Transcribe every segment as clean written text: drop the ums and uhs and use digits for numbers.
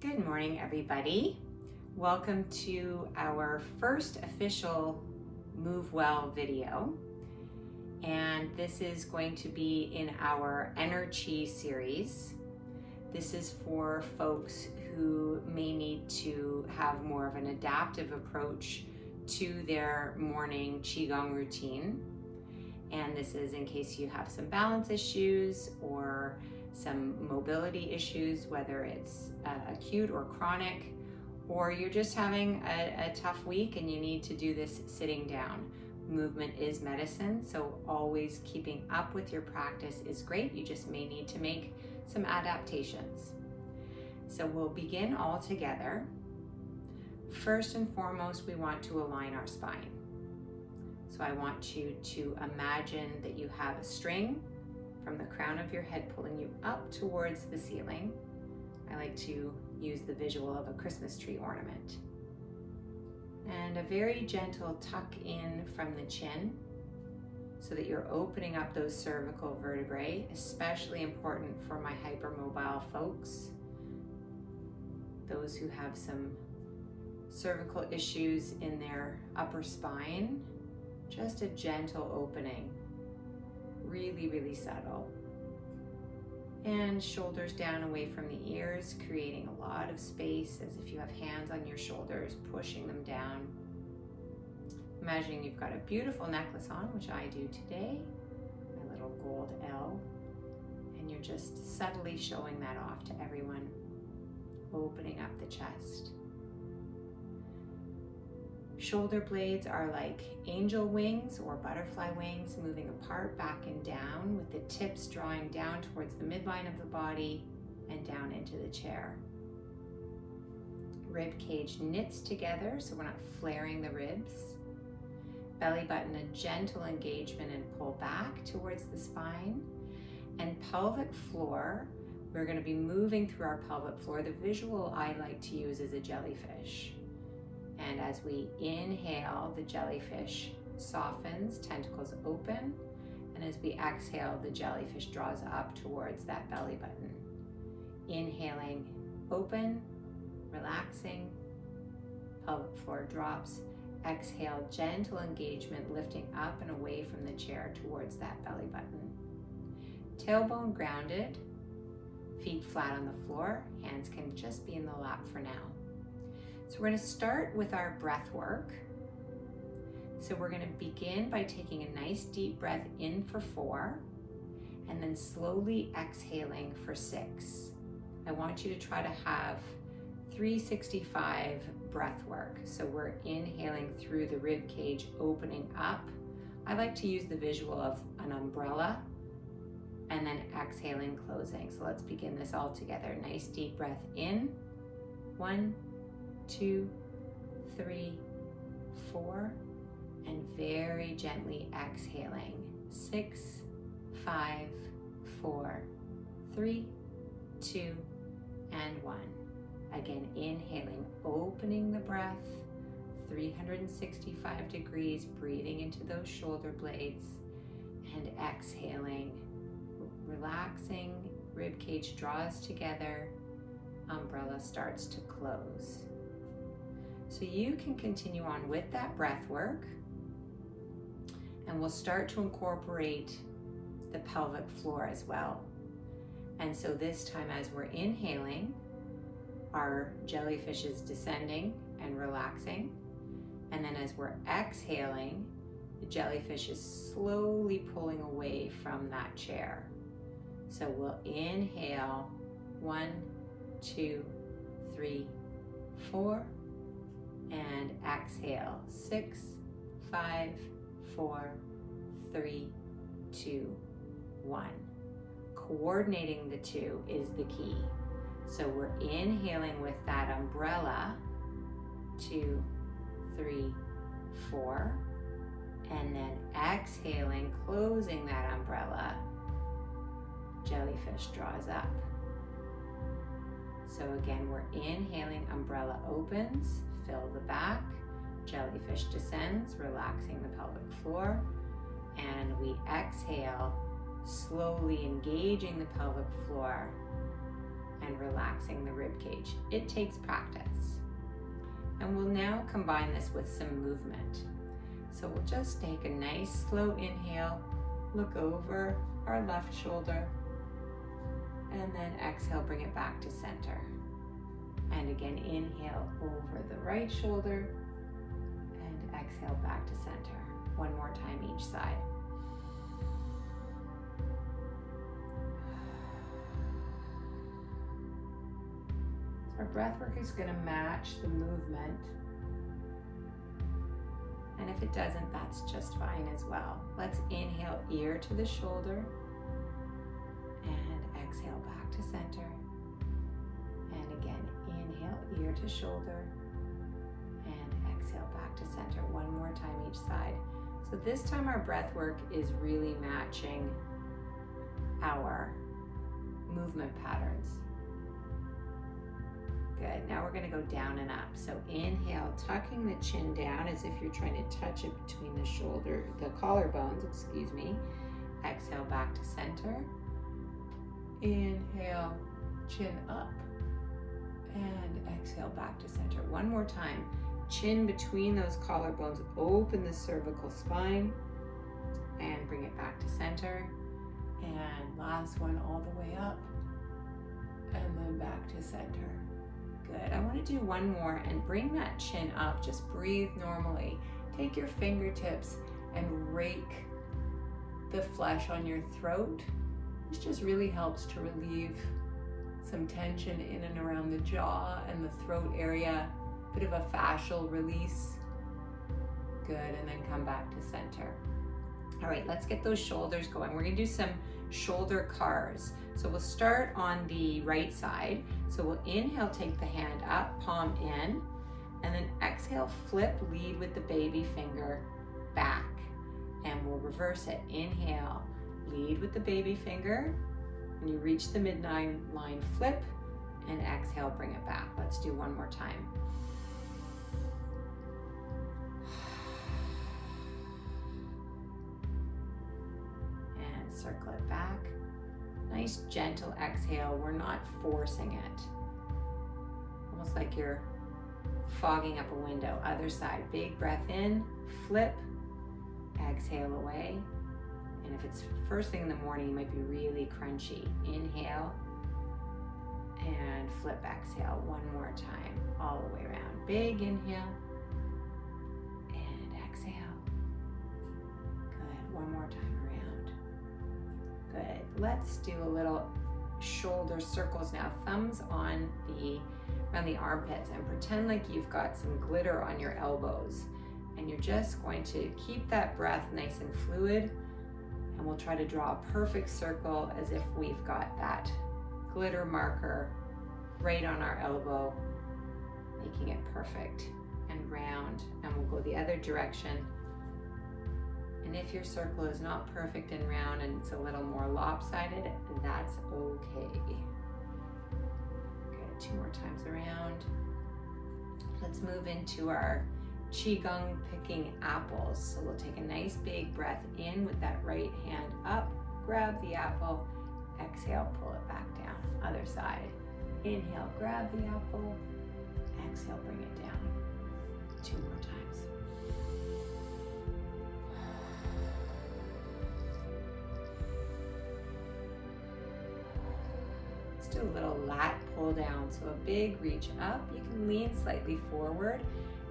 Good morning, everybody. Welcome to our first official Move Well video. And this is going to be in our Ener-chi series. This is for folks who may need to have more of an adaptive approach to their morning Qigong routine. And this is in case you have some balance issues or some mobility issues, whether it's acute or chronic, or you're just having a tough week and you need to do this sitting down. Movement is medicine, so always keeping up with your practice is great. You just may need to make some adaptations. So we'll begin all together. First and foremost, we want to align our spine. So I want you to imagine that you have a string from the crown of your head pulling you up towards the ceiling. I like to use the visual of a Christmas tree ornament. And a very gentle tuck in from the chin so that you're opening up those cervical vertebrae, especially important for my hypermobile folks, those who have some cervical issues in their upper spine. Just a gentle opening. Really, really subtle. And shoulders down away from the ears, creating a lot of space as if you have hands on your shoulders, pushing them down. Imagining you've got a beautiful necklace on, which I do today, my little gold L, and you're just subtly showing that off to everyone, opening up the chest. Shoulder blades are like angel wings or butterfly wings, moving apart, back and down, with the tips drawing down towards the midline of the body and down into the chair. Rib cage knits together, so we're not flaring the ribs. Belly button, a gentle engagement and pull back towards the spine. And pelvic floor, we're going to be moving through our pelvic floor. The visual I like to use is a jellyfish. And as we inhale, the jellyfish softens, tentacles open. And as we exhale, the jellyfish draws up towards that belly button. Inhaling, open, relaxing, pelvic floor drops. Exhale, gentle engagement, lifting up and away from the chair towards that belly button. Tailbone grounded, feet flat on the floor, hands can just be in the lap for now. So we're going to start with our breath work. So we're going to begin by taking a nice deep breath in for 4 and then slowly exhaling for 6. I want you to try to have 365 breath work. So we're inhaling through the rib cage, opening up. I like to use the visual of an umbrella and then exhaling, closing. So let's begin this all together. Nice deep breath in. 1, 2, 3, 4, and very gently exhaling. 6, 5, 4, 3, 2, and 1. Again, inhaling, opening the breath, 365 degrees, breathing into those shoulder blades, and exhaling, relaxing, rib cage draws together, umbrella starts to close. So you can continue on with that breath work, and we'll start to incorporate the pelvic floor as well. And so this time, as we're inhaling, our jellyfish is descending and relaxing. And then as we're exhaling, the jellyfish is slowly pulling away from that chair. So we'll inhale, 1, 2, 3, 4, and exhale, 6, 5, 4, 3, 2, 1. Coordinating the two is the key. So we're inhaling with that umbrella, 2, 3, 4, and then exhaling, closing that umbrella, jellyfish draws up. So again, we're inhaling, umbrella opens, fill the back, jellyfish descends, relaxing the pelvic floor, and we exhale, slowly engaging the pelvic floor and relaxing the rib cage. It takes practice. And we'll now combine this with some movement. So we'll just take a nice slow inhale, look over our left shoulder, and then exhale, bring it back to center. And again, inhale over the right shoulder and exhale back to center. One more time each side. So our breath work is going to match the movement. And if it doesn't, that's just fine as well. Let's inhale, ear to the shoulder, and exhale back to center. And again, inhale, ear to shoulder, and exhale back to center. One more time each side. So this time our breath work is really matching our movement patterns. Good. Now we're going to go down and up. So inhale, tucking the chin down as if you're trying to touch it between the collarbones, excuse me. Exhale back to center. Inhale, chin up, and exhale back to center. One more time. Chin between those collarbones, open the cervical spine, and bring it back to center. And last one all the way up, and then back to center. Good. I want to do one more and bring that chin up. Just breathe normally. Take your fingertips and rake the flesh on your throat. This just really helps to relieve some tension in and around the jaw and the throat area. Bit of a fascial release. Good. And then come back to center. All right, let's get those shoulders going. We're going to do some shoulder cars. So we'll start on the right side. So we'll inhale, take the hand up, palm in, and then exhale, flip, lead with the baby finger back. And we'll reverse it. Inhale, lead with the baby finger. When you reach the midline line, flip, and exhale, bring it back. Let's do one more time. And circle it back. Nice gentle exhale. We're not forcing it. Almost like you're fogging up a window. Other side. Big breath in, flip, exhale away. And if it's first thing in the morning, you might be really crunchy. Inhale and flip, exhale. One more time, all the way around. Big inhale and exhale. Good. One more time around. Good. Let's do a little shoulder circles now. Thumbs on around the armpits, and pretend like you've got some glitter on your elbows. And you're just going to keep that breath nice and fluid. And we'll try to draw a perfect circle as if we've got that glitter marker right on our elbow, making it perfect and round. And we'll go the other direction. And if your circle is not perfect and round and it's a little more lopsided, that's okay. Good, 2 more times around. Let's move into our Qigong picking apples. So we'll take a nice big breath in with that right hand up, grab the apple, exhale, pull it back down. Other side. Inhale, grab the apple, exhale, bring it down. 2 more times. Let's do a little lat pull down. So a big reach up. You can lean slightly forward.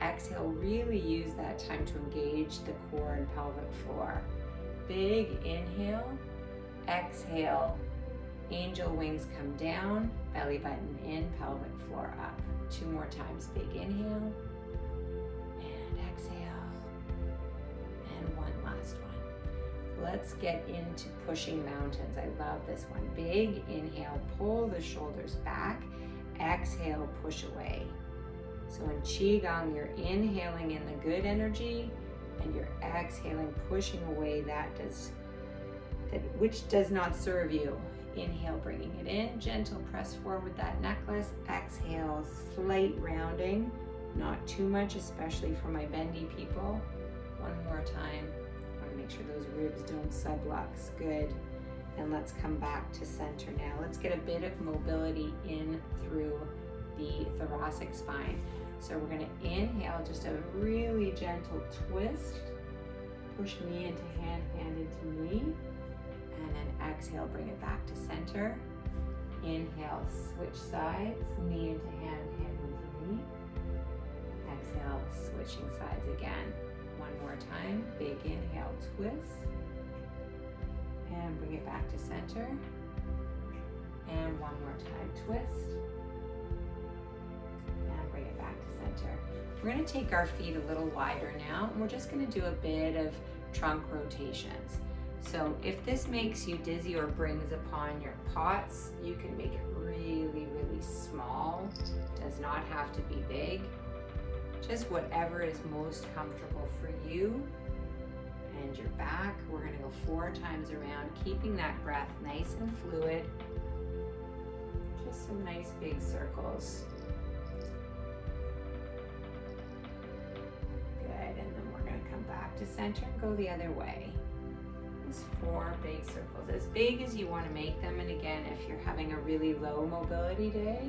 Exhale, really use that time to engage the core and pelvic floor. Big inhale, exhale, angel wings come down, belly button in, pelvic floor up. 2 more times, big inhale, and exhale, and one last one. Let's get into pushing mountains. I love this one. Big inhale, pull the shoulders back, exhale, push away. So in Qigong, you're inhaling in the good energy and you're exhaling, pushing away which does not serve you. Inhale, bringing it in, gentle press forward that necklace. Exhale, slight rounding, not too much, especially for my bendy people. One more time. I want to make sure those ribs don't sublux. Good. And let's come back to center now. Let's get a bit of mobility in through the thoracic spine. So we're gonna inhale, just a really gentle twist. Push knee into hand, hand into knee. And then exhale, bring it back to center. Inhale, switch sides, knee into hand, hand into knee. Exhale, switching sides again. One more time, big inhale, twist. And bring it back to center. And one more time, twist. And bring it back to center. We're gonna take our feet a little wider now, and we're just gonna do a bit of trunk rotations. So if this makes you dizzy or brings upon your pots, you can make it really, really small. Does not have to be big. Just whatever is most comfortable for you and your back. We're gonna go 4 times around, keeping that breath nice and fluid. Just some nice big circles. Good, and then we're gonna come back to center and go the other way. 4 big circles, as big as you want to make them. And again, if you're having a really low mobility day,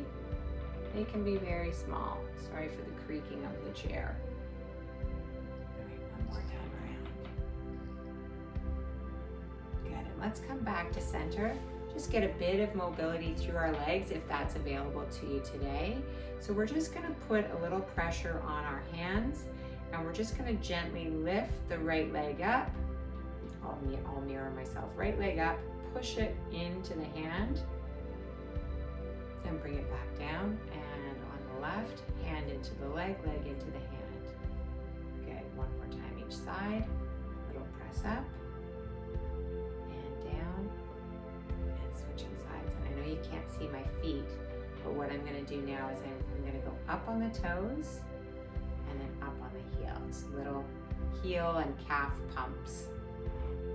they can be very small. Sorry for the creaking of the chair. All right, one more time around. Good, and let's come back to center. Just get a bit of mobility through our legs if that's available to you today. So we're just going to put a little pressure on our hands, and we're just going to gently lift the right leg up. I'll mirror myself. Right leg up, push it into the hand, and bring it back down. And on the left, hand into the leg, leg into the hand. Good, one more time each side. Little press up, and down, and switching sides. And I know you can't see my feet, but what I'm gonna do now is I'm gonna go up on the toes, and then up on the heels. Little heel and calf pumps,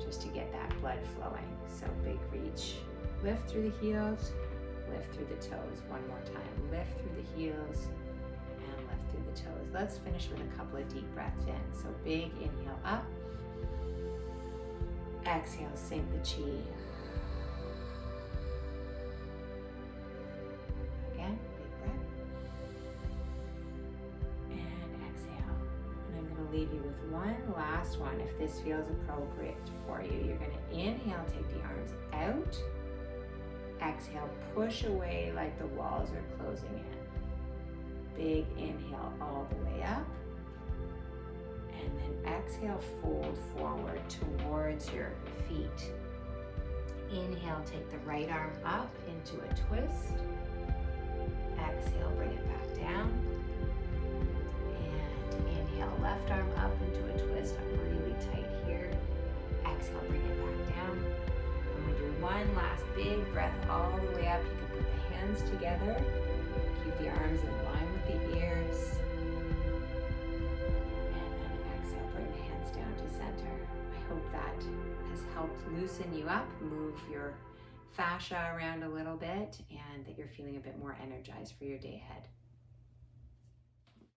just to get that blood flowing. So big reach. Lift through the heels, lift through the toes. One more time. Lift through the heels and lift through the toes. Let's finish with a couple of deep breaths in. So big inhale up. Exhale, sink the chi. Again, big breath. And exhale. And I'm going to leave you with one last one. If this feels appropriate for you, you're going to inhale, take the arms out. Exhale, push away like the walls are closing in. Big inhale all the way up. And then exhale, fold forward towards your feet. Inhale, take the right arm up into a twist. Exhale, bring it back down. And inhale, left arm up into a twist. I'm really tight here. Exhale, bring it back down. I'm going to do one last big breath all the way up. You can put the hands together. Keep the arms in line with the ears. And then exhale, bring the hands down to center. I hope that has helped loosen you up, move your fascia around a little bit, and that you're feeling a bit more energized for your day ahead.